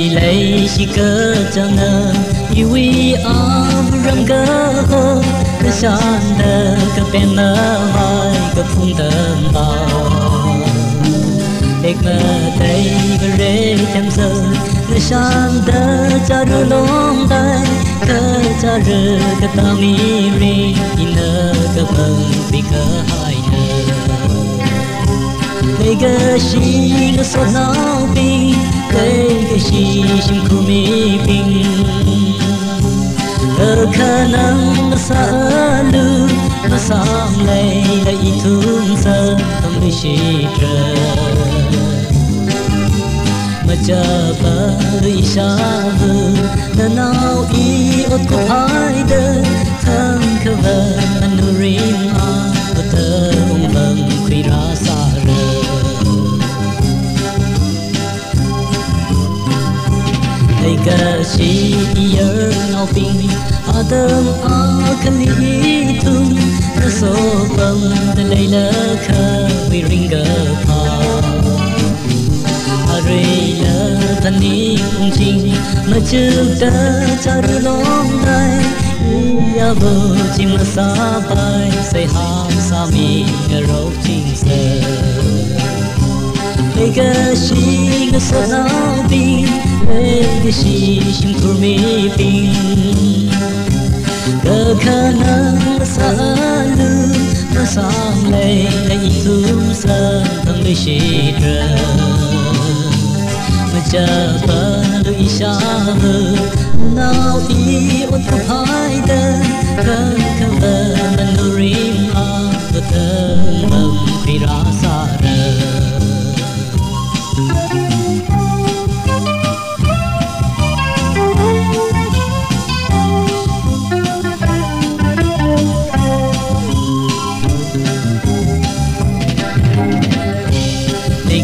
lấy chỉ cơ cho ngờ yêu ý ấm răng cơ hô cơ san đờ cơ bên mơ vai cơ phun tầm bao để mơ thấy cơ rê chăm sờ cơ san đờ cha rư lông tay cơ cha rư cơ ta mi ri nơ cơ mừng vì cơ hai nơ cái gì nó sốt nào đi cái gì chim khu mi pin khả năng nó xa lư nó sang này lại thương giờ tâm đi chỉ chờ mà chờ bờ đi xa vư nó nào ý ốt có hai đời thân khờ vờ anh nuôi riêng và tơ ông vâng khi ra xa rời cái gì giờ nào pin Adam akali tung na so bang na leila kha vi ringa pa arela tani ching ma chu ta char long dai ya bo chim sa pai sai ha sa mi ro ching se cái gì nó so nào pin cái gì chim thu mi pin cơ khả năng xa lư nó sang đây lại thương sơ thằng đi chỉ chờ mà chờ bờ đi xa vời nào ý ôn tập hai đời cơ cơ bờ mình nuôi riêng và thơ mầm khi ra xa rời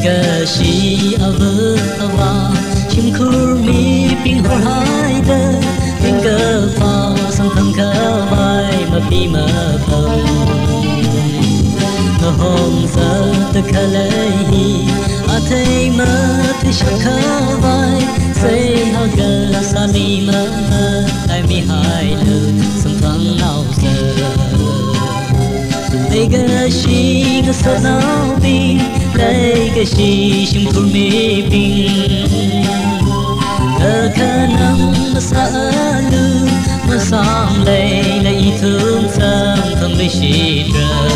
cái gì ở vào chim khur mi pin hồn hai đời pin cơ phao sông thăng cơ vai mà pi mà phồng mà hôm giờ từ khơi lấy thấy mơ thấy sắc khơi vai say hao gờ xa mi mơ ai mi hai đời sông thăng nào giờ cái gì nó sao nào đi cái gì chim thu mi pin khả năng nó xa lư nó sang đây lại thương sớm thầm đi chỉ chờ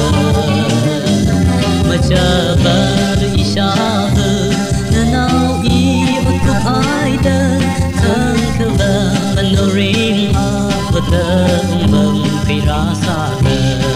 mà chờ bờ đi xa vời nơi nào ý ốt có hai đời thân khờ vờ mình nuôi riêng và tơ mừng khi ra xa đời